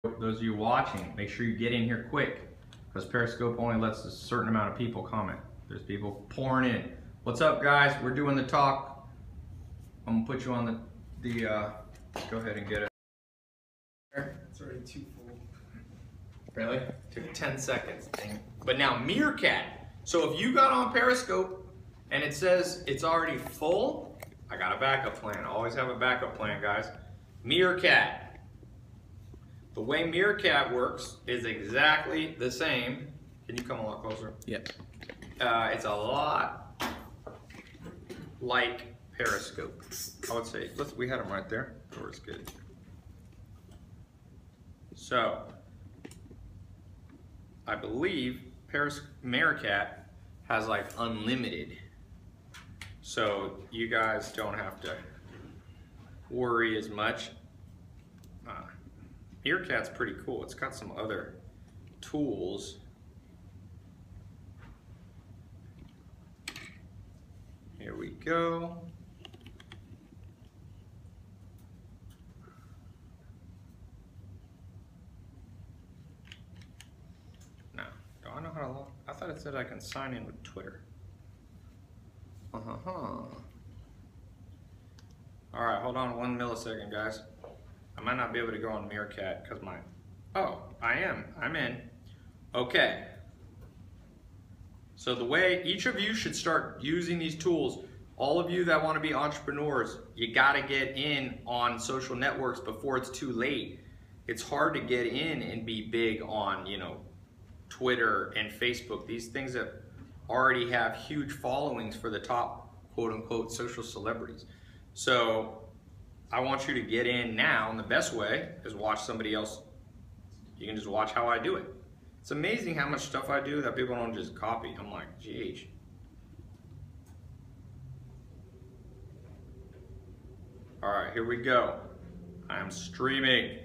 Those of you watching, make sure you get in here quick because Periscope only lets a certain amount of people comment. There's people pouring in. What's up, guys? We're doing the talk. I'm gonna put you on the go ahead and get it. It's already too full. Really? Took 10 seconds. But now Meerkat. So if you got on Periscope and it says it's already full, I got a backup plan. Always have a backup plan, guys. Meerkat. The way Meerkat works is exactly the same. Can you come a lot closer? Yep. It's a lot like Periscope. I would say, we had them right there. It's good. So, I believe Meerkat has like unlimited. So you guys don't have to worry as much. Meerkat's pretty cool. It's got some other tools. Here we go. Now, do I know how to log? I thought it said I can sign in with Twitter. All right, hold on 1 millisecond, guys. I might not be able to go on Meerkat because I'm in. Okay. So the way each of you should start using these tools, all of you that want to be entrepreneurs, you got to get in on social networks before it's too late. It's hard to get in and be big on, Twitter and Facebook, these things that already have huge followings for the top quote unquote social celebrities. So I want you to get in now, and the best way is watch somebody else. You can just watch how I do it. It's amazing how much stuff I do that people don't just copy. I'm like, geez. All right, here we go. I'm streaming.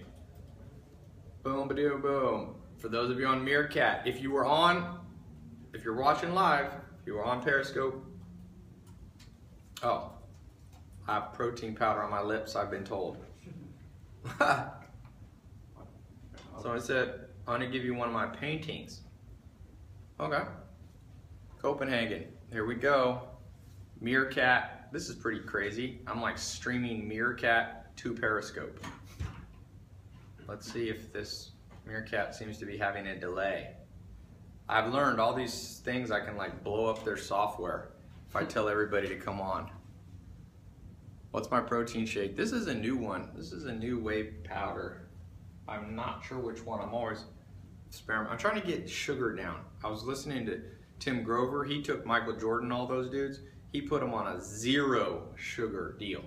Boom, ba-doo, boom. For those of you on Meerkat, if you're watching live, if you were on Periscope, I have protein powder on my lips, I've been told. So I said, I'm gonna give you one of my paintings. Okay. Copenhagen, here we go. Meerkat, this is pretty crazy. I'm like streaming Meerkat to Periscope. Let's see if this Meerkat seems to be having a delay. I've learned all these things, I can like blow up their software if I tell everybody to come on. What's my protein shake? This is a new one. This is a new whey powder. I'm not sure which one. I'm always experimenting. I'm trying to get sugar down. I was listening to Tim Grover. He took Michael Jordan, all those dudes. He put them on a 0 sugar deal.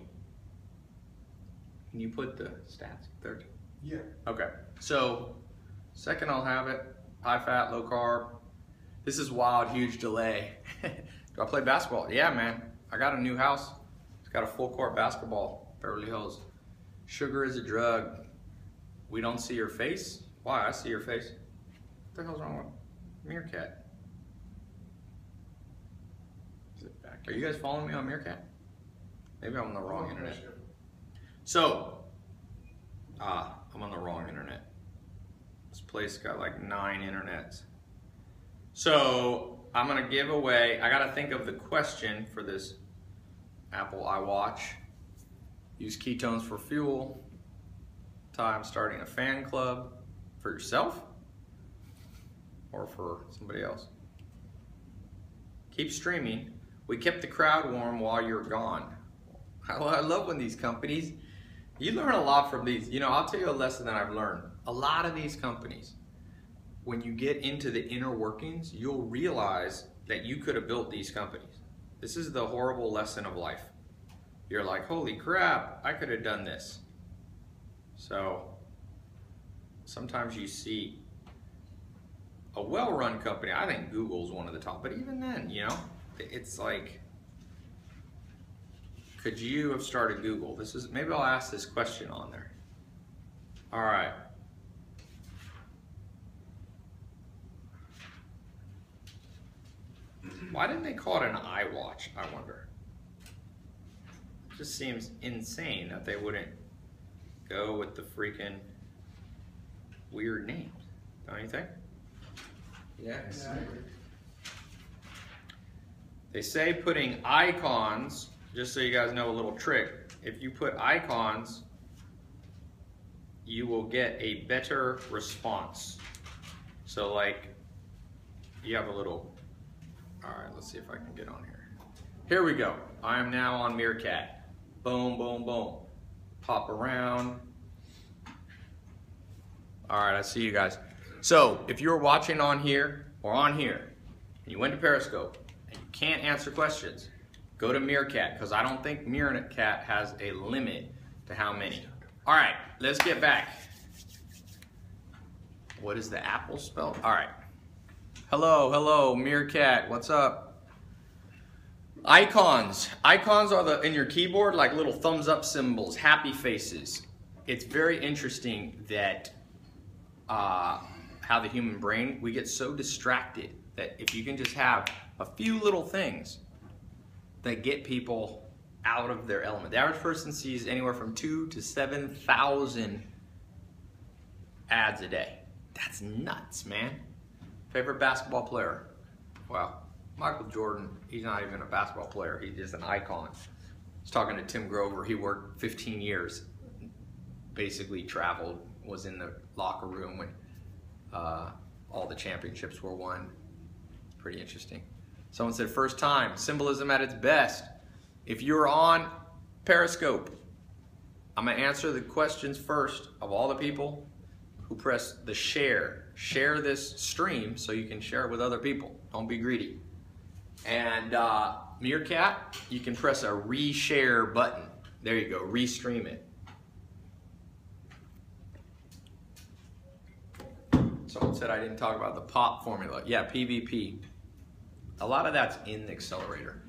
Can you put the stats there? Yeah. Okay. So, second I'll have it. High fat, low carb. This is wild, huge delay. Do I play basketball? Yeah, man. I got a new house. It's got a full court basketball, Beverly Hills. Sugar is a drug. We don't see your face. Why? I see your face. What the hell's wrong with Meerkat? Is it back? Are you guys following me on Meerkat? Maybe I'm on the wrong internet. So, I'm on the wrong internet. This place got like 9 internets. So, I'm gonna give away, I gotta think of the question for this Apple iWatch. Use ketones for fuel. Time starting a fan club for yourself or for somebody else. Keep streaming. We kept the crowd warm while you're gone. I love when these companies, you learn a lot from these. I'll tell you a lesson that I've learned. A lot of these companies, when you get into the inner workings, you'll realize that you could have built these companies. This is the horrible lesson of life. You're like, holy crap, I could have done this. So sometimes you see a well-run company. I think Google's one of the top, but even then, it's like, could you have started Google? Maybe I'll ask this question on there. All right. Why didn't they call it an iWatch, I wonder? It just seems insane that they wouldn't go with the freaking weird names, don't you think? Yeah. They say putting icons, just so you guys know a little trick, if you put icons, you will get a better response. So like, you have a little, all right, let's see if I can get on here. Here we go. I am now on Meerkat. Boom, boom, boom. Pop around. All right, I see you guys. So if you're watching on here or on here, and you went to Periscope, and you can't answer questions, go to Meerkat, because I don't think Meerkat has a limit to how many. All right, let's get back. What is the apple spelled? All right. Hello, hello, Meerkat, what's up? Icons. Icons are in your keyboard like little thumbs up symbols, happy faces. It's very interesting that how the human brain, we get so distracted that if you can just have a few little things that get people out of their element. The average person sees anywhere from 2,000 to 7,000 ads a day. That's nuts, man. Favorite basketball player? Well, Michael Jordan, he's not even a basketball player, he's just an icon. I was talking to Tim Grover, he worked 15 years, basically traveled, was in the locker room when all the championships were won. Pretty interesting. Someone said, first time, symbolism at its best. If you're on Periscope, I'm gonna answer the questions first of all the people who press the share. Share this stream so you can share it with other people. Don't be greedy. And Meerkat, you can press a reshare button. There you go, restream it. Someone said I didn't talk about the POP formula. Yeah, PVP. A lot of that's in the accelerator.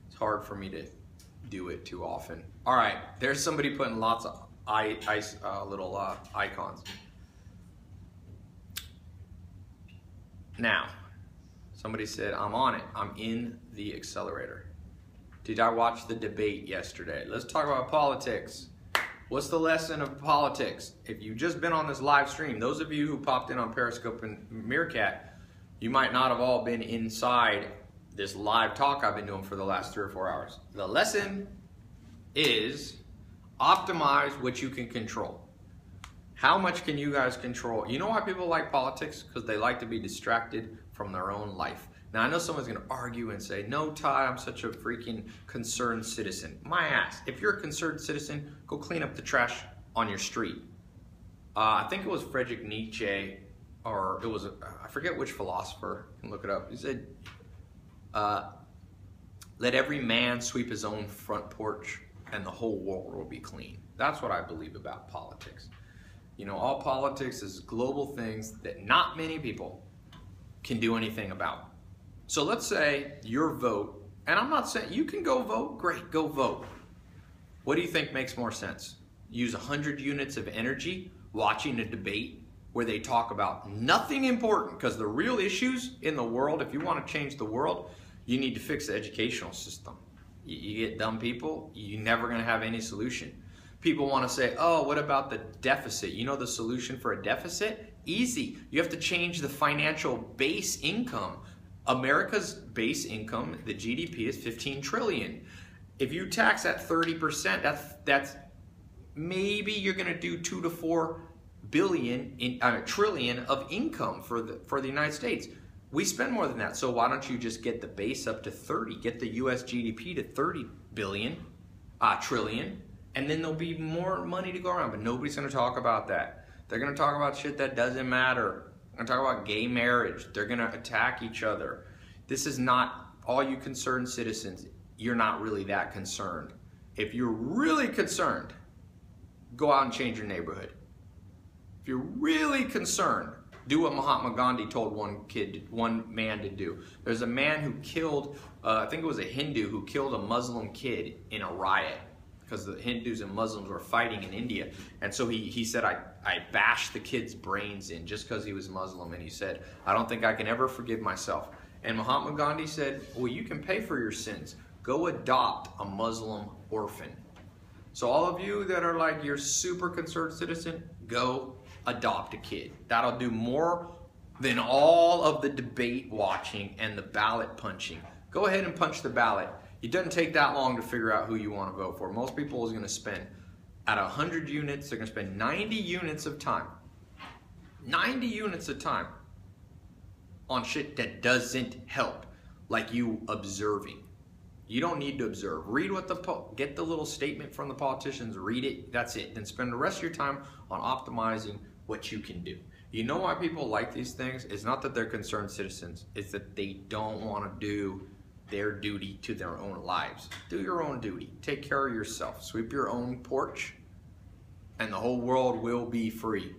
It's hard for me to do it too often. All right, there's somebody putting lots of little icons. Now, somebody said, I'm on it. I'm in the accelerator. Did I watch the debate yesterday? Let's talk about politics. What's the lesson of politics? If you've just been on this live stream, those of you who popped in on Periscope and Meerkat, you might not have all been inside this live talk I've been doing for the last 3 or 4 hours. The lesson is optimize what you can control. How much can you guys control? You know why people like politics? Because they like to be distracted from their own life. Now, I know someone's going to argue and say, no, Ty, I'm such a freaking concerned citizen. My ass. If you're a concerned citizen, go clean up the trash on your street. I think it was Friedrich Nietzsche, or it was, I forget which philosopher, you can look it up. He said, let every man sweep his own front porch and the whole world will be clean. That's what I believe about politics. You know, all politics is global things that not many people can do anything about. So let's say your vote, and I'm not saying you can go vote, great, go vote. What do you think makes more sense? Use 100 units of energy watching a debate where they talk about nothing important, because the real issues in the world, if you want to change the world, you need to fix the educational system. You get dumb people, you're never going to have any solution. People want to say, oh, what about the deficit? You know the solution for a deficit? Easy. You have to change the financial base income. America's base income, the GDP, is 15 trillion. If you tax at 30%, that's maybe you're going to do 2 to 4 trillion of income for the United States. We spend more than that, so why don't you just get the base up to 30? Get the U.S. GDP to 30 trillion, and then there'll be more money to go around. But nobody's going to talk about that. They're going to talk about shit that doesn't matter. They're going to talk about gay marriage. They're going to attack each other. This is not, all you concerned citizens, you're not really that concerned. If you're really concerned, go out and change your neighborhood. If you're really concerned, do what Mahatma Gandhi told one man to do. There's a man who killed, I think it was a Hindu who killed a Muslim kid in a riot because the Hindus and Muslims were fighting in India. And so he said, I bashed the kid's brains in just because he was Muslim. And he said, I don't think I can ever forgive myself. And Mahatma Gandhi said, well, you can pay for your sins. Go adopt a Muslim orphan. So all of you that are like, you're super concerned citizen, go adopt a kid. That'll do more than all of the debate watching and the ballot punching. Go ahead and punch the ballot. It doesn't take that long to figure out who you want to vote for. Most people is going to spend, at 100 units, they're going to spend 90 units of time. 90 units of time on shit that doesn't help, like you observing. You don't need to observe. Read what get the little statement from the politicians, read it, that's it. Then spend the rest of your time on optimizing what you can do. You know why people like these things? It's not that they're concerned citizens, it's that they don't want to do their duty to their own lives. Do your own duty. Take care of yourself. Sweep your own porch, and the whole world will be free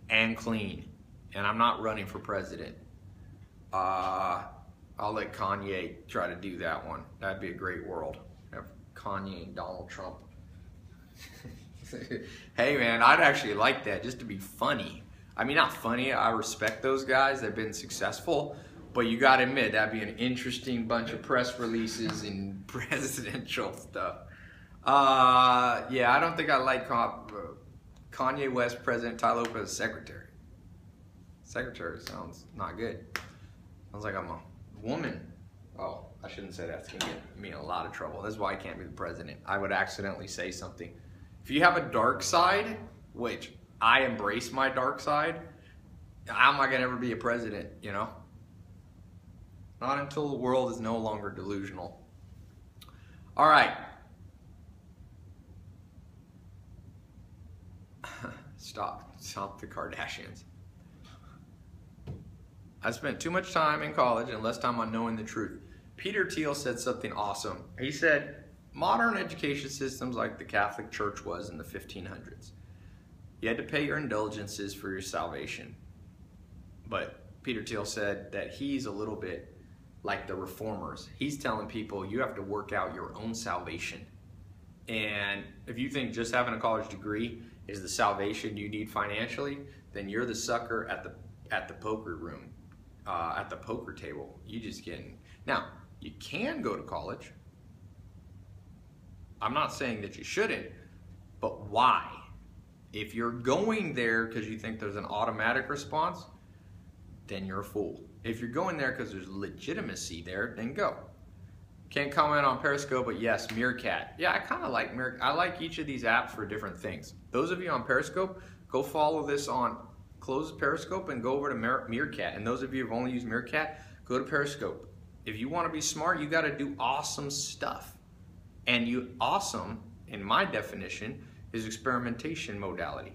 and clean. And I'm not running for president. I'll let Kanye try to do that one. That'd be a great world. Have Kanye and Donald Trump. Hey man, I'd actually like that, just to be funny. I mean, not funny, I respect those guys, they've been successful, but you gotta admit, that'd be an interesting bunch of press releases and presidential stuff. Yeah, I don't think I like Kanye West, President Tai Lopez, Secretary. Secretary sounds not good. Sounds like I'm a woman. Oh, I shouldn't say that. It's gonna get me in a lot of trouble. That's why I can't be the president. I would accidentally say something. If you have a dark side, which I embrace my dark side, how am I gonna ever be a president, you know? Not until the world is no longer delusional. All right. Stop the Kardashians. I spent too much time in college and less time on knowing the truth. Peter Thiel said something awesome. He said, modern education systems like the Catholic Church was in the 1500s. You had to pay your indulgences for your salvation. But Peter Thiel said that he's a little bit like the reformers. He's telling people you have to work out your own salvation. And if you think just having a college degree is the salvation you need financially, then you're the sucker at the poker room, at the poker table. You just getting. Now, you can go to college. I'm not saying that you shouldn't, but why? If you're going there because you think there's an automatic response, then you're a fool. If you're going there because there's legitimacy there, then go. Can't comment on Periscope, but yes, Meerkat. Yeah, I kind of like Meerkat. I like each of these apps for different things. Those of you on Periscope, go follow this on, close Periscope and go over to Meerkat. And those of you who've only used Meerkat, go to Periscope. If you want to be smart, you got to do awesome stuff. And awesome, in my definition, is experimentation modality.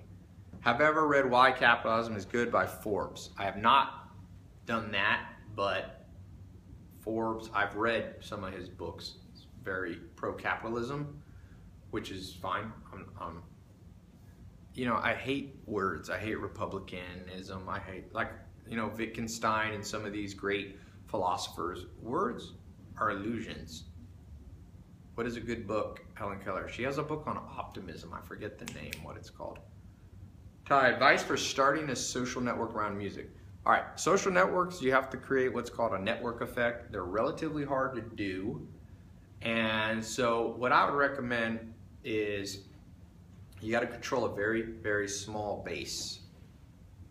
Have ever read Why Capitalism is Good by Forbes? I have not done that, but Forbes, I've read some of his books. It's very pro-capitalism, which is fine. You know, I hate words. I hate republicanism. I hate, like, you know, Wittgenstein and some of these great philosophers. Words are illusions. What is a good book? Helen Keller. She has a book on optimism. I forget the name, what it's called. Advice for starting a social network around music. All right, social networks, you have to create what's called a network effect. They're relatively hard to do. And so what I would recommend is you got to control a very, very small base.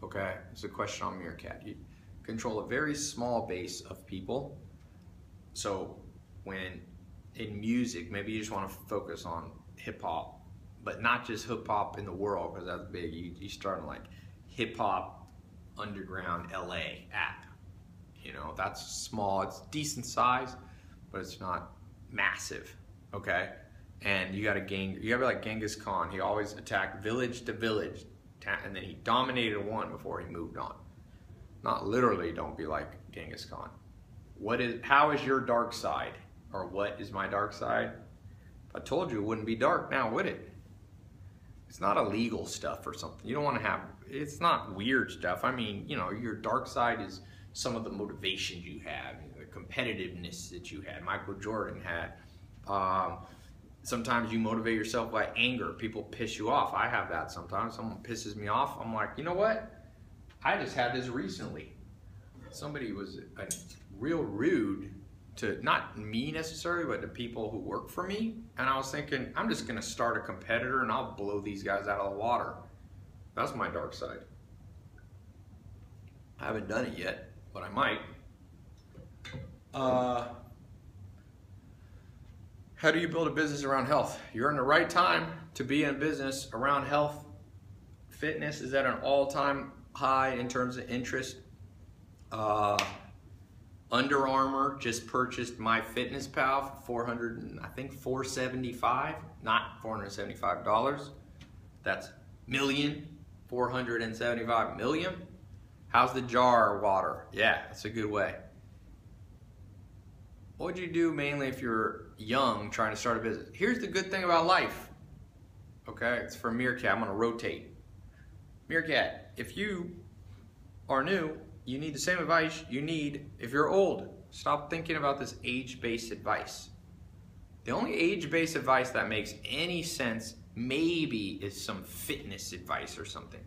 Okay, it's a question on Meerkat. You control a very small base of people. So when in music, maybe you just want to focus on hip hop, but not just hip hop in the world, because that's big. You start in like hip hop underground LA app. You know, that's small. It's decent size, but it's not massive. Okay, and you got to be like Genghis Khan. He always attacked village to village, and then he dominated one before he moved on. Not literally. Don't be like Genghis Khan. How is your dark side, or what is my dark side? If I told you, it wouldn't be dark now, would it? It's not illegal stuff or something. You don't want to have, it's not weird stuff. I mean, you know, your dark side is some of the motivations you have, the competitiveness that you had. Michael Jordan had. Sometimes you motivate yourself by anger. People piss you off. I have that sometimes. Someone pisses me off. I'm like, you know what? I just had this recently. Somebody was real rude to, not me necessarily, but to people who work for me. And I was thinking, I'm just gonna start a competitor and I'll blow these guys out of the water. That's my dark side. I haven't done it yet, but I might. How do you build a business around health? You're in the right time to be in a business around health. Fitness is at an all-time high in terms of interest. Under Armour just purchased MyFitnessPal for $475, not $475. That's $475 million. How's the jar water? Yeah, that's a good way. What would you do mainly if you're young trying to start a business? Here's the good thing about life. Okay, it's for Meerkat. I'm gonna rotate. Meerkat, if you are new, you need the same advice you need if you're old. Stop thinking about this age-based advice. The only age-based advice that makes any sense maybe is some fitness advice or something.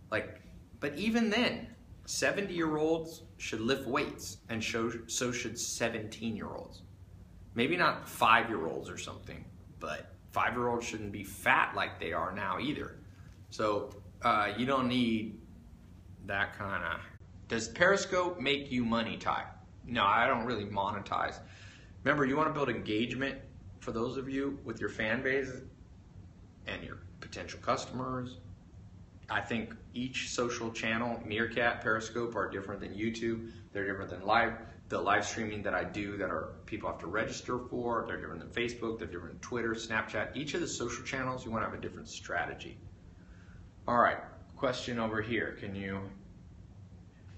But even then, 70-year-olds should lift weights, and so should 17-year-olds. Maybe not 5-year-olds or something, but 5-year-olds shouldn't be fat like they are now either. So you don't need that kind of... Does Periscope make you money, Tai? No, I don't really monetize. Remember, you want to build engagement for those of you with your fan base and your potential customers. I think each social channel, Meerkat, Periscope, are different than YouTube. They're different than the live streaming that I do that people have to register for. They're different than Facebook. They're different than Twitter, Snapchat. Each of the social channels, you want to have a different strategy. All right, question over here. Can you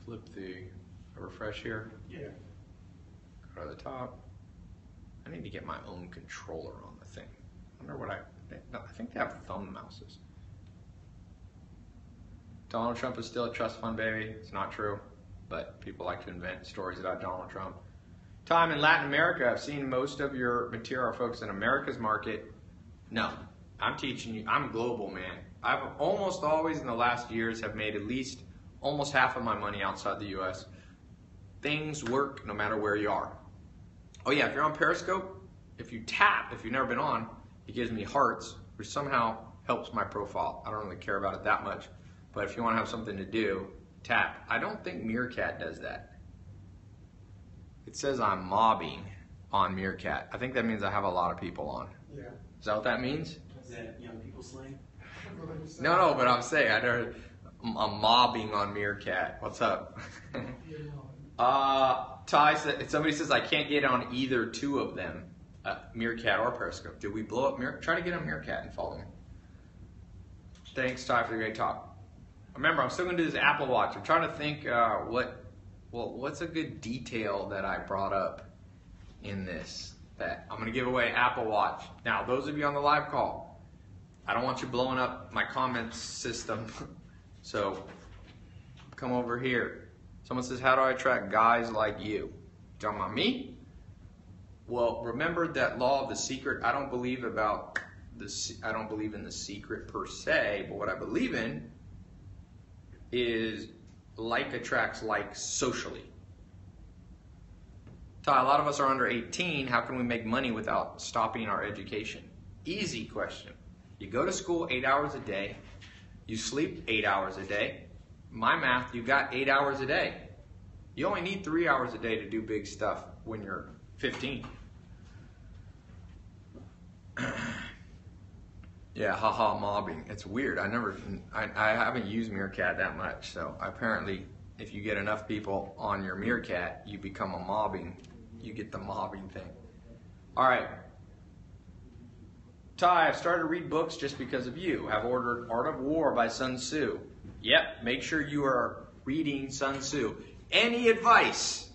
flip the refresh here? Yeah. Go to the top. I need to get my own controller on the thing. I wonder what I think they have thumb mouses. Donald Trump is still a trust fund baby. It's not true, but people like to invent stories about Donald Trump. Time in Latin America. I've seen most of your material focused in America's market. No, I'm teaching you. I'm global, man. I've almost always in the last years have made at least almost half of my money outside the U.S. Things work no matter where you are. Oh yeah, if you're on Periscope, if you tap, if you've never been on, it gives me hearts, which somehow helps my profile. I don't really care about it that much. But if you want to have something to do, tap. I don't think Meerkat does that. It says I'm mobbing on Meerkat. I think that means I have a lot of people on. Yeah. Is that what that means? Is that young people slang? No, but I'm saying I'm mobbing on Meerkat. What's up? Tai said, somebody says I can't get on either two of them, Meerkat or Periscope. Did we blow up Meerkat? Try to get on Meerkat and follow me. Thanks, Tai, for the great talk. Remember, I'm still going to do this Apple Watch. I'm trying to think what's a good detail that I brought up in this. That I'm going to give away Apple Watch. Now, those of you on the live call, I don't want you blowing up my comments system. So, come over here. Someone says, how do I attract guys like you? Talking about me? Well, remember that law of the secret. I don't believe in the secret per se, but what I believe in is like attracts like socially. Tai, a lot of us are under 18. How can we make money without stopping our education? Easy question. You go to school 8 hours a day. You sleep 8 hours a day. My math, you got 8 hours a day. You only need 3 hours a day to do big stuff when you're 15. Yeah, haha, mobbing. It's weird. I haven't used Meerkat that much. So apparently, if you get enough people on your Meerkat, you become a mobbing. You get the mobbing thing. All right. Tai, I've started to read books just because of you. I've ordered Art of War by Sun Tzu. Yep, make sure you are reading Sun Tzu. Any advice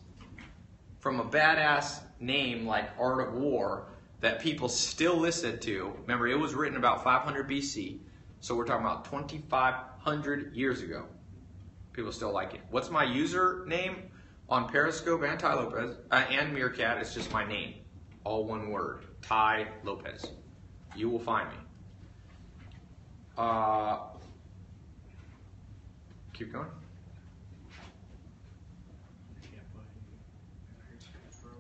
from a badass name like Art of War that people still listen to? Remember, it was written about 500 BC, so we're talking about 2,500 years ago. People still like it. What's my username on Periscope and Tai Lopez and Meerkat? It's just my name, all one word, Tai Lopez. You will find me. Keep going.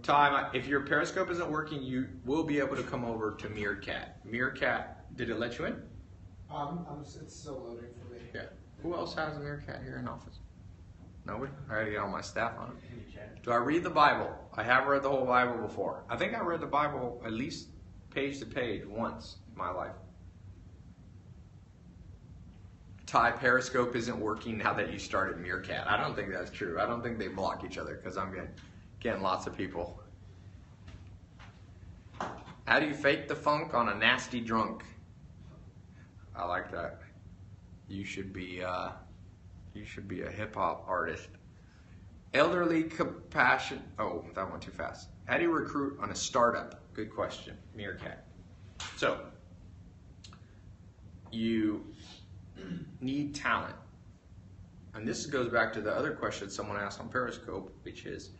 Tai, if your Periscope isn't working, you will be able to come over to Meerkat. Meerkat, did it let you in? It's still loading for me. Yeah. Who else has a Meerkat here in office? Nobody? I gotta get all my staff on it. Do I read the Bible? I have read the whole Bible before. I think I read the Bible at least page to page once in my life. Tai, Periscope isn't working now that you started Meerkat. I don't think that's true. I don't think they block each other because I'm getting lots of people. How do you fake the funk on a nasty drunk? I like that. You should be a hip hop artist. Elderly compassion. Oh, that went too fast. How do you recruit on a startup? Good question, Meerkat. So, you need talent. And this goes back to the other question someone asked on Periscope, which is,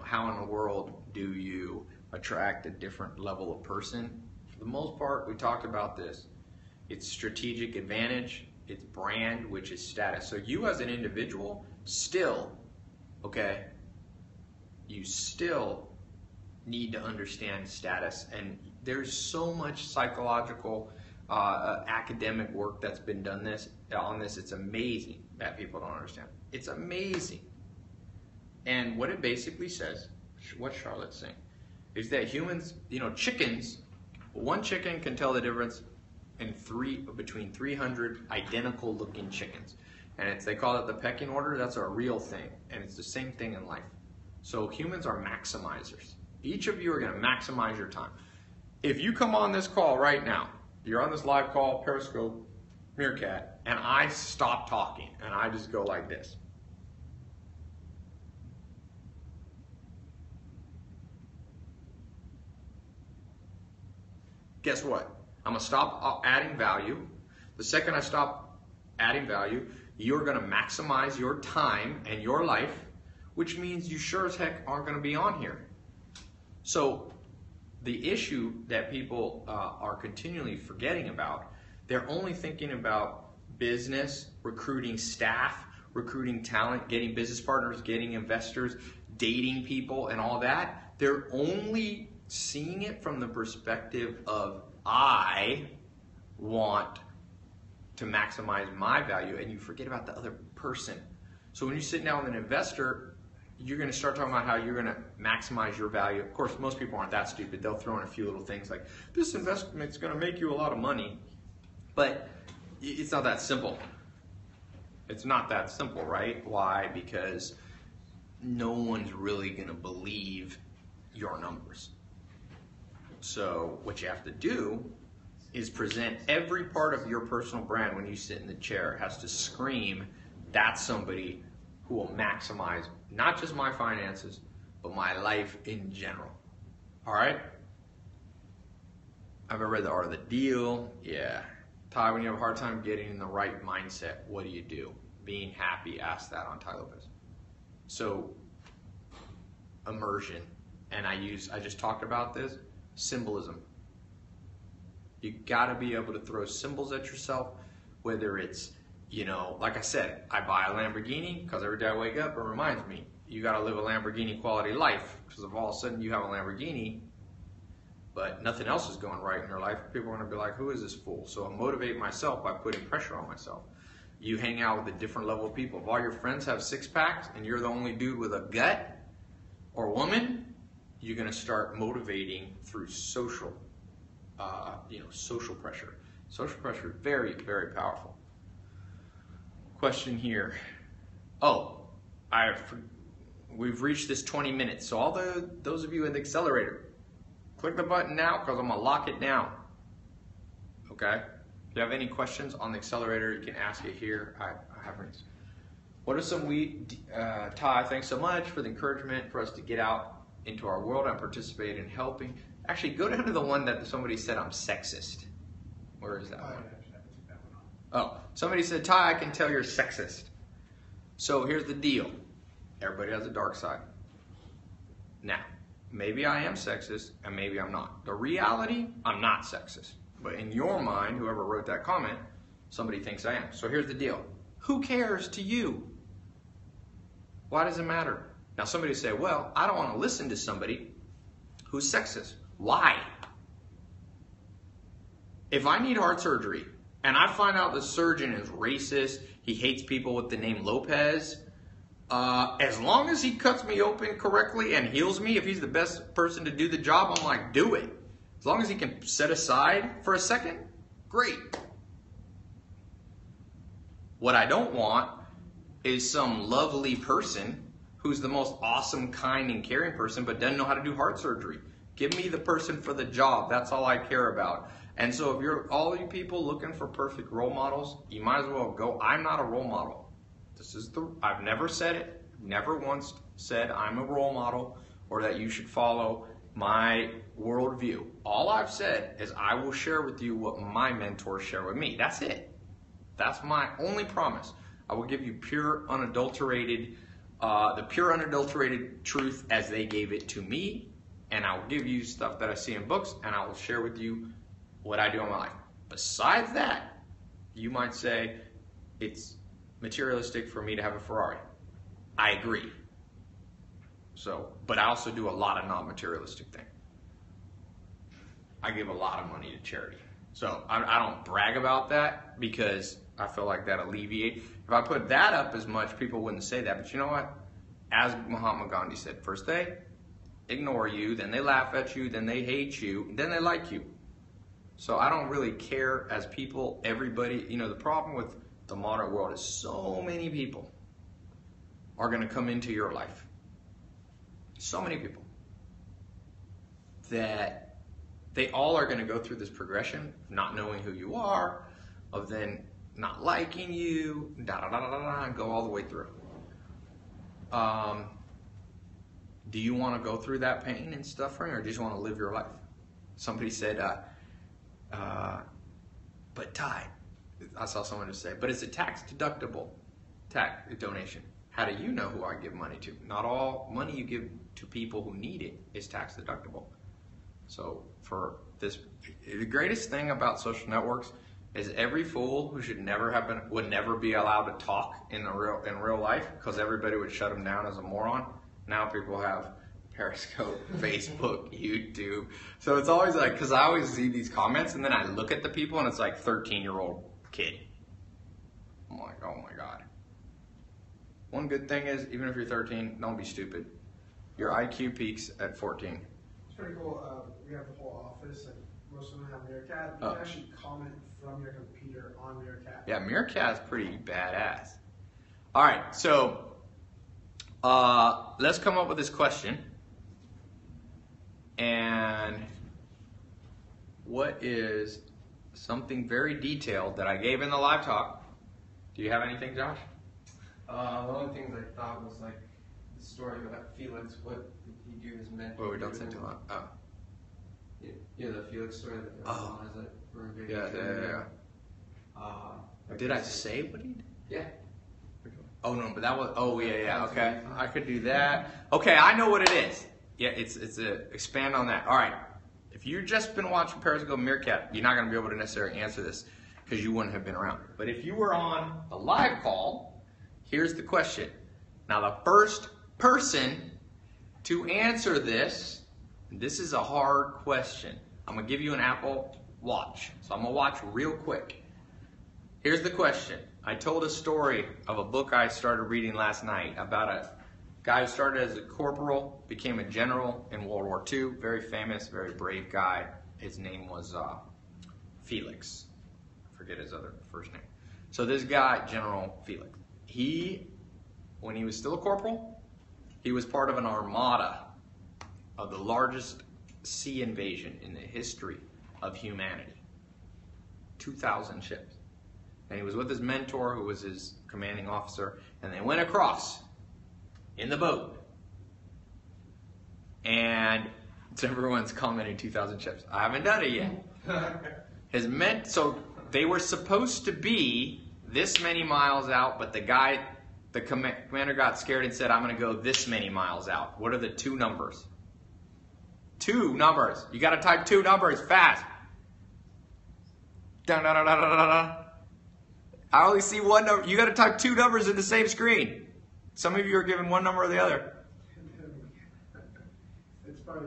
how in the world do you attract a different level of person? For the most part, we talked about this. It's strategic advantage, it's brand, which is status. So you as an individual still, you still need to understand status. And there's so much psychological academic work that's been done on this. It's amazing that people don't understand. It's amazing. And what it basically says, what Charlotte's saying, is that humans, chickens, one chicken can tell the difference in between 300 identical looking chickens. And they call it the pecking order. That's a real thing. And it's the same thing in life. So humans are maximizers. Each of you are going to maximize your time. If you come on this call right now, you're on this live call, Periscope, Meerkat, and I stop talking and I just go like this. Guess what? I'm going to stop adding value. The second I stop adding value, you're going to maximize your time and your life, which means you sure as heck aren't going to be on here. So the issue that people are continually forgetting about, they're only thinking about business, recruiting staff, recruiting talent, getting business partners, getting investors, dating people, and all that. They're only seeing it from the perspective of, I want to maximize my value, and you forget about the other person. So when you're sitting down with an investor, you're going to start talking about how you're going to maximize your value. Of course, most people aren't that stupid. They'll throw in a few little things like, this investment's going to make you a lot of money. But it's not that simple. It's not that simple, right? Why? Because no one's really going to believe your numbers. So what you have to do is present every part of your personal brand when you sit in the chair. It has to scream, that's somebody who will maximize not just my finances, but my life in general. All right? Have I read The Art of the Deal? Yeah. Tai, when you have a hard time getting in the right mindset, what do you do? Being happy, ask that on Tai Lopez. So, immersion. And I just talked about this, symbolism. You gotta be able to throw symbols at yourself, whether it's, like I said, I buy a Lamborghini because every day I wake up, it reminds me, you gotta live a Lamborghini quality life, because if all of a sudden you have a Lamborghini, but nothing else is going right in your life, people are gonna be like, who is this fool? So I motivate myself by putting pressure on myself. You hang out with a different level of people. If all your friends have six packs and you're the only dude with a gut or woman, you're gonna start motivating through social pressure. Social pressure, very, very powerful. Question here. We've reached this 20 minutes. So all those of you in the accelerator, click the button now because I'm gonna lock it down. Okay? If you have any questions on the accelerator, you can ask it here. I have rings. What are some Tai, thanks so much for the encouragement for us to get out into our world and participate in helping. Actually, go down to the one that somebody said I'm sexist. Where is that one? Oh, somebody said, Tai, I can tell you're sexist. So here's the deal. Everybody has a dark side. Now, maybe I am sexist and maybe I'm not. The reality, I'm not sexist. But in your mind, whoever wrote that comment, somebody thinks I am. So here's the deal. Who cares to you? Why does it matter? Now somebody say, well, I don't want to listen to somebody who's sexist. Why? If I need heart surgery and I find out the surgeon is racist, he hates people with the name Lopez, As long as he cuts me open correctly and heals me, if he's the best person to do the job, I'm like, do it. As long as he can set aside for a second, great. What I don't want is some lovely person who's the most awesome, kind, and caring person but doesn't know how to do heart surgery. Give me the person for the job. That's all I care about. And so if you're all you people looking for perfect role models, you might as well go. I'm not a role model. I've never said it. Never once said I'm a role model or that you should follow my worldview. All I've said is I will share with you what my mentors share with me. That's it. That's my only promise. I will give you pure, unadulterated, the pure, unadulterated truth as they gave it to me. And I will give you stuff that I see in books, and I will share with you what I do in my life. Besides that, you might say it's materialistic for me to have a Ferrari. I agree. But I also do a lot of non-materialistic things. I give a lot of money to charity. So I don't brag about that because I feel like that alleviates. If I put that up as much, people wouldn't say that. But you know what? As Mahatma Gandhi said, first they ignore you, then they laugh at you, then they hate you, then they like you. So I don't really care as people, everybody, the problem with the modern world is so many people are going to come into your life. So many people that they all are going to go through this progression of not knowing who you are, of then not liking you, go all the way through. Do you want to go through that pain and suffering, or do you just want to live your life? Somebody said, but Tai, I saw someone just say, but it's a tax-deductible donation. How do you know who I give money to? Not all money you give to people who need it is tax-deductible. So for this, the greatest thing about social networks is every fool who would never be allowed to talk in real life because everybody would shut him down as a moron. Now people have Periscope, Facebook, YouTube. So it's always like, because I always see these comments and then I look at the people and it's like 13-year-old kid. I'm like, oh my God. One good thing is, even if you're 13, don't be stupid. Your IQ peaks at 14. It's pretty cool. We have the whole office and most of them have Meerkat. You can actually comment from your computer on Meerkat. Yeah, Meerkat's pretty badass. All right, so let's come up with this question. And what is something very detailed that I gave in the live talk? Do you have anything, Josh? The only things I thought was like the story about Felix. What did he do his mentor? Wait, don't say too long. Oh. Yeah, the Felix story that everyone has like. Yeah. Did I say what he did? Yeah. Oh no, but that was. Oh yeah. Okay, I could do that. Okay, I know what it is. Yeah, it's expand on that. All right. If you've just been watching Periscope Meerkat, you're not going to be able to necessarily answer this because you wouldn't have been around. But if you were on a live call, here's the question. Now, the first person to answer this is a hard question. I'm going to give you an Apple Watch. So I'm going to watch real quick. Here's the question. I told a story of a book I started reading last night about a guy who started as a corporal, became a general in World War II. Very famous, very brave guy. His name was Felix. I forget his other first name. So this guy, General Felix, when he was still a corporal, he was part of an armada of the largest sea invasion in the history of humanity. 2,000 ships. And he was with his mentor, who was his commanding officer, and they went across in the boat. And everyone's commenting 2,000 ships. I haven't done it yet. So they were supposed to be this many miles out, but the commander got scared and said, I'm going to go this many miles out. What are the two numbers? Two numbers. You got to type two numbers fast. I only see one number. You got to type two numbers in the same screen. Some of you are given one number or the other.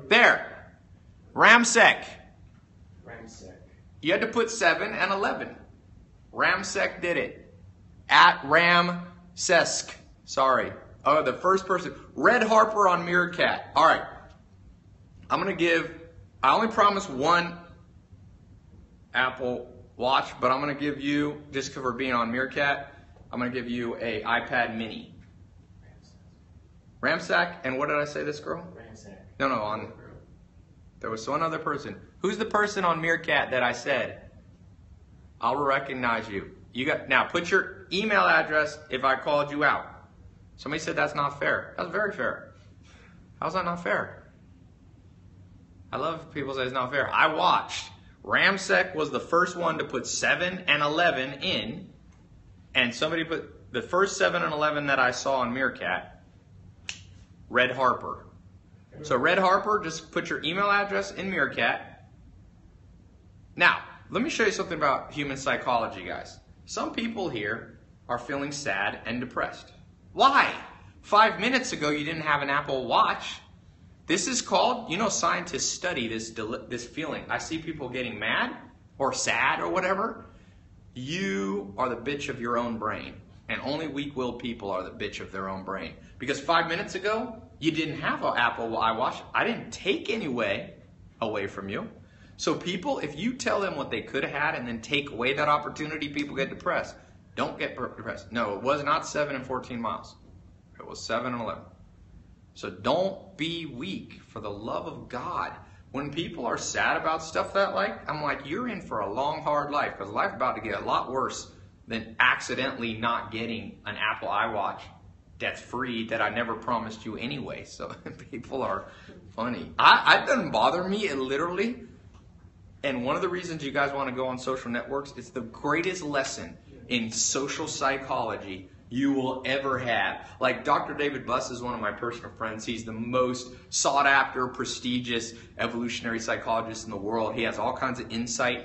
There. Ramsek. You had to put 7 and 11. Ramsek did it. At Ramsesk. Sorry. Oh, the first person. Red Harper on Meerkat. All right. I'm going to give, I only promise one Apple Watch, but I'm going to give you, just because we're being on Meerkat, I'm going to give you a iPad mini. Ramsack. And what did I say this girl? Ramsack. No, there was one other person. Who's the person on Meerkat that I said? I'll recognize you. Now put your email address if I called you out. Somebody said that's not fair. That's very fair. How's that not fair? I love people say it's not fair. I watched. Ramsek was the first one to put 7 and 11 in, and somebody put the first 7 and 11 that I saw on Meerkat, Red Harper. So Red Harper, just put your email address in Meerkat. Now, let me show you something about human psychology, guys. Some people here are feeling sad and depressed. Why? 5 minutes ago, you didn't have an Apple Watch. This is called, scientists study this feeling. I see people getting mad or sad or whatever. You are the bitch of your own brain. And only weak-willed people are the bitch of their own brain. Because 5 minutes ago, you didn't have an Apple Watch. I didn't take any away from you. So people, if you tell them what they could have had and then take away that opportunity, people get depressed. Don't get depressed. No, it was not 7 and 14 miles. It was 7 and 11. So don't be weak, for the love of God. When people are sad about stuff I'm like, you're in for a long, hard life, because life's about to get a lot worse than accidentally not getting an Apple iWatch that's free that I never promised you anyway. So people are funny. It doesn't bother me, it literally. And one of the reasons you guys want to go on social networks, it's the greatest lesson in social psychology you will ever have. Like Dr. David Buss is one of my personal friends. He's the most sought after, prestigious evolutionary psychologist in the world. He has all kinds of insight,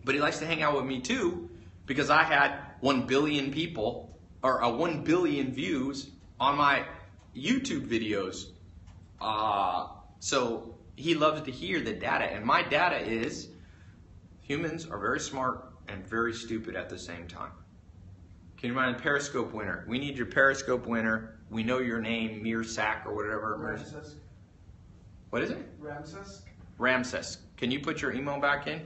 but he likes to hang out with me too, because I had 1 billion people, or 1 billion views on my YouTube videos. So he loves to hear the data, and my data is humans are very smart and very stupid at the same time. Can you mind Periscope winner? We need your Periscope winner. We know your name, Meersack or whatever. Ramses. What is it? Ramses. Ramses. Can you put your email back in?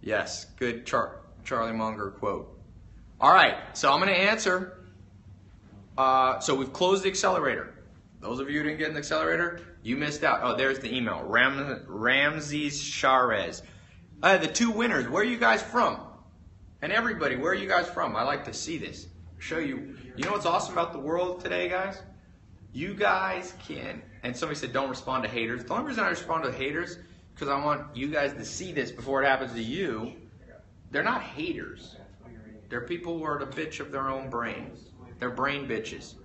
Yes. Good Charlie Munger quote. All right. So I'm going to answer. So we've closed the accelerator. Those of you who didn't get an accelerator, you missed out. Oh, there's the email. Ramses Sharez. The 2 winners. Where are you guys from? And everybody, where are you guys from? I like to see this. Show you. You know what's awesome about the world today, guys? You guys can, and somebody said don't respond to haters. The only reason I respond to haters is because I want you guys to see this before it happens to you. They're not haters. They're people who are the bitch of their own brain. They're brain bitches.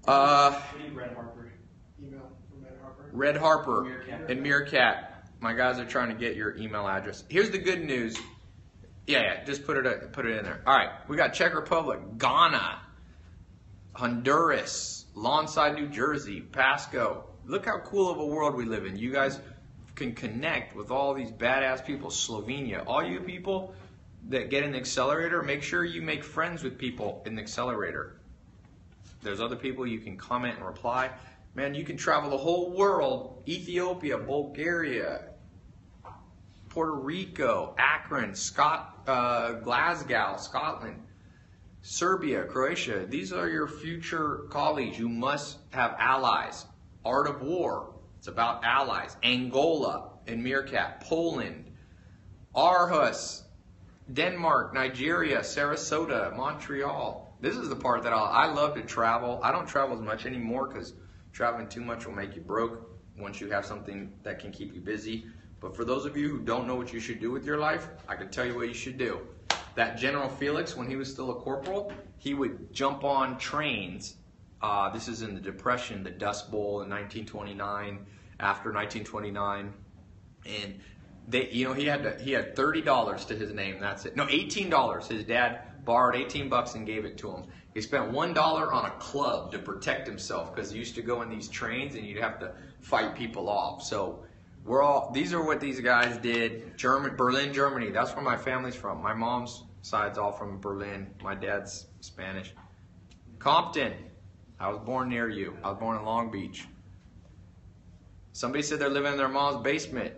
Red Harper. Email from Red Harper. Red Harper and Meerkat. My guys are trying to get your email address. Here's the good news. Yeah, just put it in there. All right, we got Czech Republic, Ghana, Honduras, Lawnside, New Jersey, Pasco. Look how cool of a world we live in. You guys can connect with all these badass people. Slovenia, all you people that get in the accelerator, make sure you make friends with people in the accelerator. There's other people you can comment and reply. Man, you can travel the whole world. Ethiopia, Bulgaria, Puerto Rico, Akron, Glasgow, Scotland, Serbia, Croatia. These are your future colleagues. You must have allies. Art of War, it's about allies. Angola and Meerkat, Poland, Aarhus, Denmark, Nigeria, Sarasota, Montreal. This is the part that I love to travel. I don't travel as much anymore because traveling too much will make you broke once you have something that can keep you busy. But for those of you who don't know what you should do with your life, I can tell you what you should do. That General Felix, when he was still a corporal, he would jump on trains. This is in the Depression, the Dust Bowl in 1929, after 1929. And he had $30 to his name, that's it. No, $18. His dad borrowed $18 and gave it to him. He spent $1 on a club to protect himself because he used to go in these trains and you'd have to fight people off. So these are what these guys did. Berlin, Germany. That's where my family's from. My mom's side's all from Berlin. My dad's Spanish. Compton. I was born near you. I was born in Long Beach. Somebody said they're living in their mom's basement.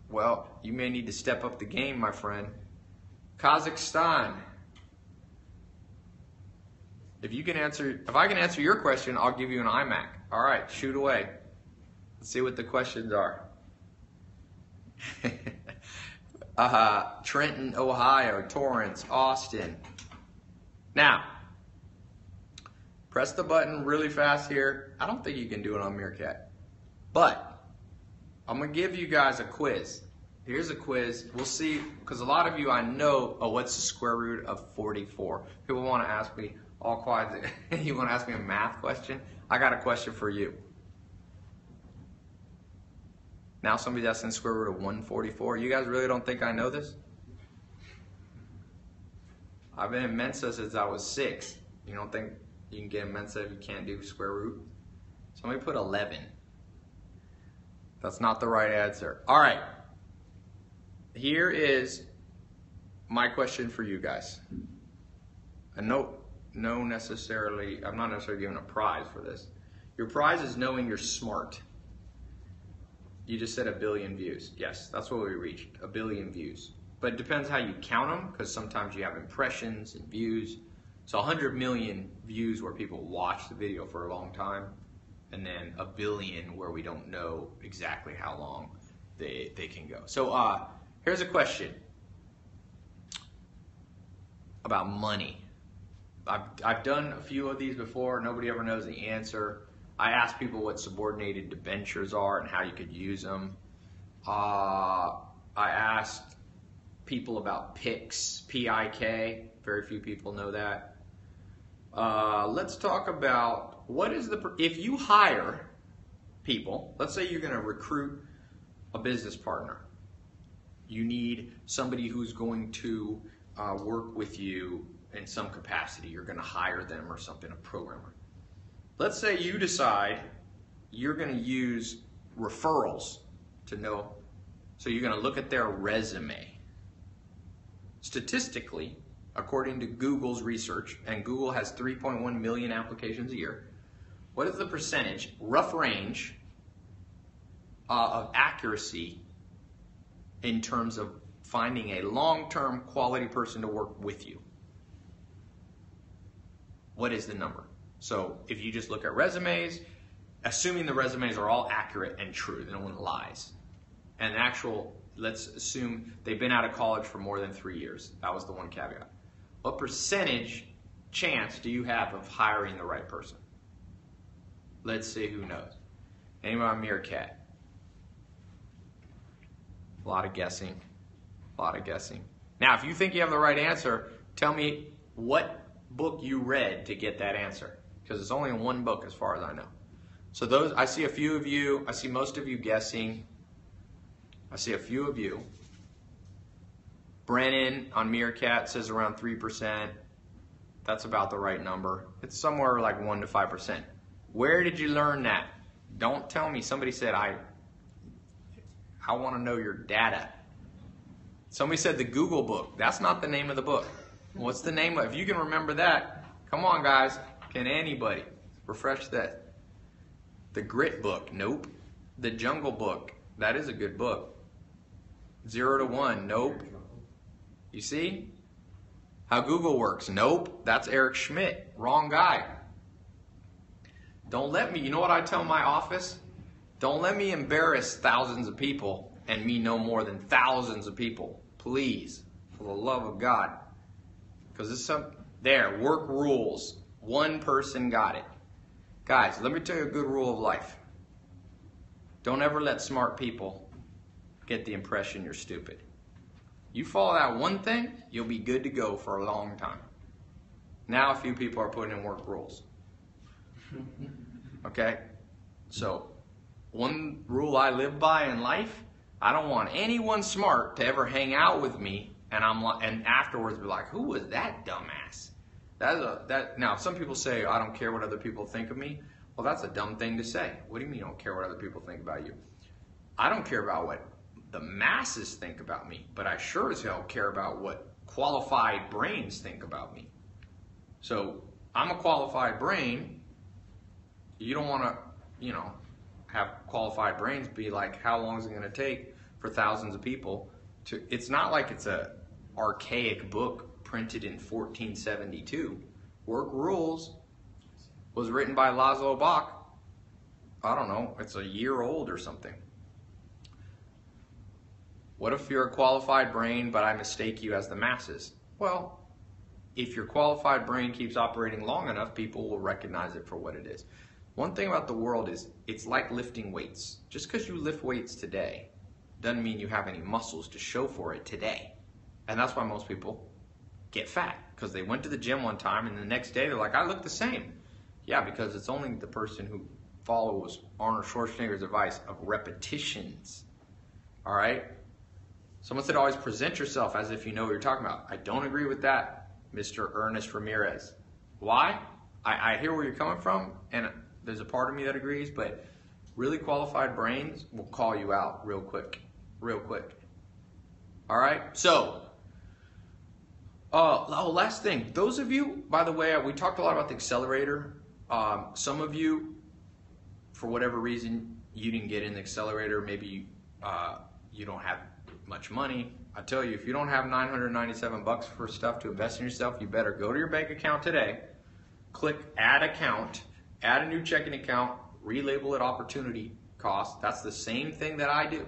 Well, you may need to step up the game, my friend. Kazakhstan. If I can answer your question, I'll give you an iMac. All right, shoot away. Let's see what the questions are. Trenton, Ohio, Torrance, Austin. Now, press the button really fast here. I don't think you can do it on Meerkat, but I'm gonna give you guys a quiz. Here's a quiz. We'll see, because a lot of you I know, what's the square root of 44? People want to ask me all quiet. You want to ask me a math question? I got a question for you. Now somebody's asking the square root of 144. You guys really don't think I know this? I've been in Mensa since I was 6. You don't think you can get in Mensa if you can't do square root? Somebody put 11. That's not the right answer. All right. Here is my question for you guys. And I'm not necessarily giving a prize for this. Your prize is knowing you're smart. You just said 1 billion views. Yes, that's what we reached, 1 billion views. But it depends how you count them, because sometimes you have impressions and views. So 100 million views where people watch the video for a long time, and then 1 billion where we don't know exactly how long they can go. So here's a question about money. I've done a few of these before. Nobody ever knows the answer. I asked people what subordinated debentures are and how you could use them. I asked people about PIK, P-I-K. Very few people know that. Let's talk about if you hire people, let's say you're going to recruit a business partner. You need somebody who's going to work with you in some capacity. You're going to hire them or something, a programmer. Let's say you decide you're going to use referrals to know. So you're going to look at their resume. Statistically, according to Google's research, and Google has 3.1 million applications a year, what is the percentage, rough range, of accuracy in terms of finding a long-term quality person to work with you? What is the number? So if you just look at resumes, assuming the resumes are all accurate and true, no one lies. And let's assume they've been out of college for more than 3 years. That was the one caveat. What percentage chance do you have of hiring the right person? Let's see who knows. Anyone on Meerkat? A lot of guessing. A lot of guessing. Now, if you think you have the right answer, tell me what book you read to get that answer. Because it's only in one book as far as I know. So I see a few of you. I see most of you guessing. I see a few of you. Brennan on Meerkat says around 3%. That's about the right number. It's somewhere like 1 to 5%. Where did you learn that? Don't tell me. Somebody said, I want to know your data. Somebody said the Google book. That's not the name of the book. What's the name of it? If you can remember that, come on, guys. Can anybody refresh that? The Grit book. Nope. The Jungle book. That is a good book. 0 to 1. Nope. You see? How Google works. Nope. That's Eric Schmidt. Wrong guy. Don't let me, you know what I tell my office? Don't let me embarrass thousands of people and me know more than thousands of people. Please. For the love of God. Because it's work rules. One person got it. Guys, let me tell you a good rule of life. Don't ever let smart people get the impression you're stupid. You follow that one thing, you'll be good to go for a long time. Now a few people are putting in work rules. Okay? So, one rule I live by in life, I don't want anyone smart to ever hang out with me and afterwards be like, who was that dumbass? Now, some people say, I don't care what other people think of me. Well, that's a dumb thing to say. What do you mean you don't care what other people think about you? I don't care about what the masses think about me, but I sure as hell care about what qualified brains think about me. So I'm a qualified brain. You don't want to, you know, have qualified brains be like, how long is it going to take for thousands of people to, it's not like it's a archaic book printed in 1472. Work Rules was written by Laszlo Bach. I don't know, it's a year old or something. What if you're a qualified brain, but I mistake you as the masses? Well, if your qualified brain keeps operating long enough, people will recognize it for what it is. One thing about the world is it's like lifting weights. Just because you lift weights today doesn't mean you have any muscles to show for it today. And that's why most people get fat, because they went to the gym one time and the next day they're like, I look the same. Yeah, because it's only the person who follows Arnold Schwarzenegger's advice of repetitions. All right? Someone said always present yourself as if you know what you're talking about. I don't agree with that, Mr. Ernest Ramirez. Why? I hear where you're coming from, and there's a part of me that agrees, but really qualified brains will call you out real quick. Real quick. All right? So, last thing. Those of you, by the way, we talked a lot about the accelerator. Some of you, for whatever reason, you didn't get in the accelerator. Maybe you don't have much money. I tell you, if you don't have $997 for stuff to invest in yourself, you better go to your bank account today, click Add Account, add a new checking account, relabel it Opportunity Cost. That's the same thing that I do.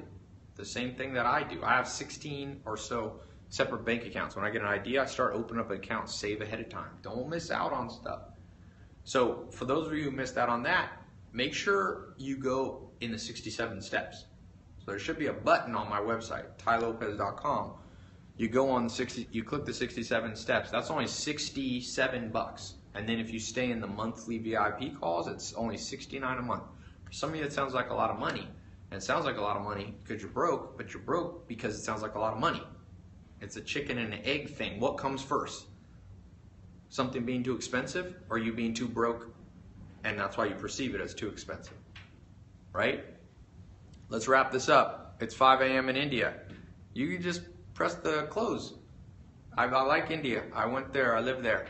The same thing that I do. I have 16 or so separate bank accounts. When I get an idea, I start opening up an account, save ahead of time. Don't miss out on stuff. So for those of you who missed out on that, make sure you go in the 67 steps. So there should be a button on my website, tailopez.com. You go on you click the 67 steps. That's only $67. And then if you stay in the monthly VIP calls, it's only $69 a month. For some of you, it sounds like a lot of money. And it sounds like a lot of money because you're broke, but you're broke because it sounds like a lot of money. It's a chicken and an egg thing. What comes first? Something being too expensive, or you being too broke, and that's why you perceive it as too expensive, right? Let's wrap this up. It's 5 a.m. in India. You can just press the close. I like India. I went there. I lived there.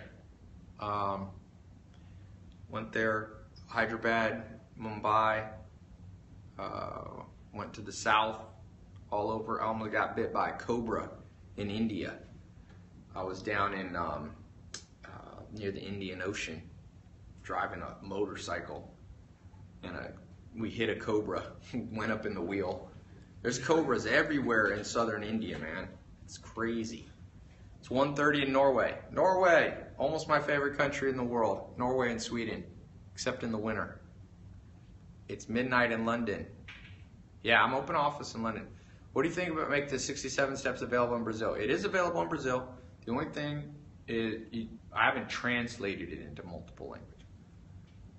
Went there, Hyderabad, Mumbai, went to the south, all over. I almost got bit by a cobra in India. I was down in near the Indian Ocean, driving a motorcycle, and we hit a cobra, went up in the wheel. There's cobras everywhere in southern India, man. It's crazy. It's 1:30 in Norway. Norway, almost my favorite country in the world. Norway and Sweden, except in the winter. It's midnight in London. Yeah, I'm open office in London. What do you think about making the 67 steps available in Brazil? It is available in Brazil. The only thing is I haven't translated it into multiple languages.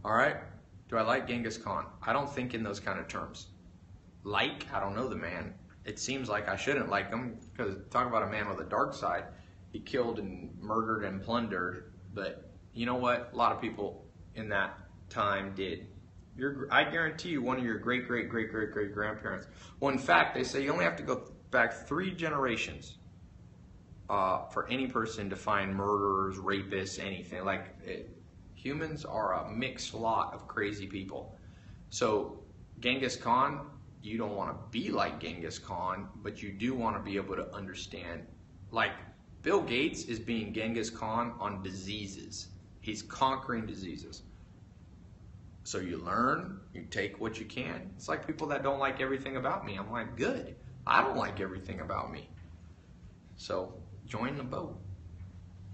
All right? Do I like Genghis Khan? I don't think in those kind of terms. Like? I don't know the man. It seems like I shouldn't like him, because talk about a man with a dark side. He killed and murdered and plundered, but you know what? A lot of people in that time did. I guarantee you one of your great-great-great-great-great-grandparents. Well, in fact, they say you only have to go back 3 generations for any person to find murderers, rapists, anything. Humans are a mixed lot of crazy people. So Genghis Khan, you don't want to be like Genghis Khan, but you do want to be able to understand. Like Bill Gates is being Genghis Khan on diseases. He's conquering diseases. So you learn, you take what you can. It's like people that don't like everything about me. I'm like, good. I don't like everything about me. So join the boat.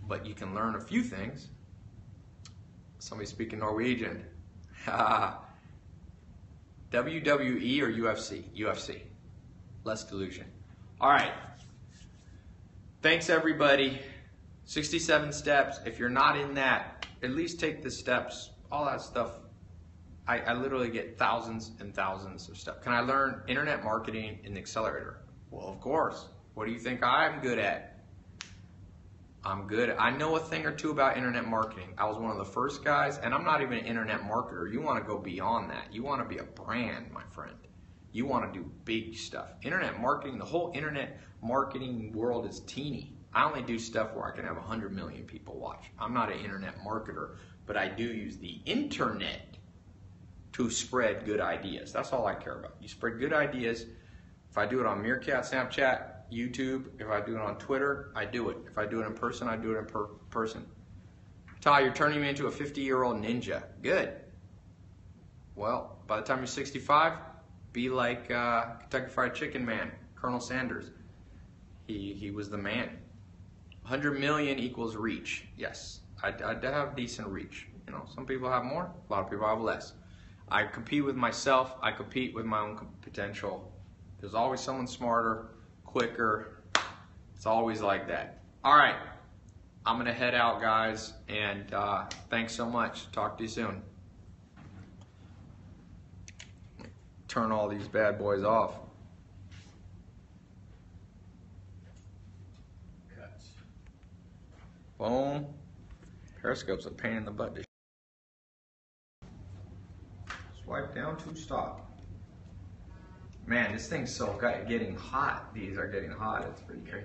But you can learn a few things. Somebody speaking Norwegian. WWE or UFC? UFC. Less delusion. All right. Thanks, everybody. 67 steps. If you're not in that, at least take the steps. All that stuff. I literally get thousands and thousands of stuff. Can I learn internet marketing in the accelerator? Well, of course. What do you think I'm good at? I'm good. I know a thing or two about internet marketing. I was one of the first guys, and I'm not even an internet marketer. You want to go beyond that. You want to be a brand, my friend. You want to do big stuff. Internet marketing, the whole internet marketing world is teeny. I only do stuff where I can have 100 million people watch. I'm not an internet marketer, but I do use the internet to spread good ideas. That's all I care about. You spread good ideas. If I do it on Meerkat, Snapchat, YouTube, if I do it on Twitter, I do it. If I do it in person, I do it in person. Ty, you're turning me into a 50-year-old ninja. Good. Well, by the time you're 65, be like Kentucky Fried Chicken Man, Colonel Sanders. He was the man. 100 million equals reach. Yes, I have decent reach. You know, some people have more, a lot of people have less. I compete with myself. I compete with my own potential. There's always someone smarter, quicker. It's always like that. All right, I'm gonna head out, guys, and thanks so much. Talk to you soon. Turn all these bad boys off. Cuts. Boom. Periscope's a pain in the butt. Swipe down to stop. Man, this thing's so getting hot. These are getting hot. It's pretty crazy.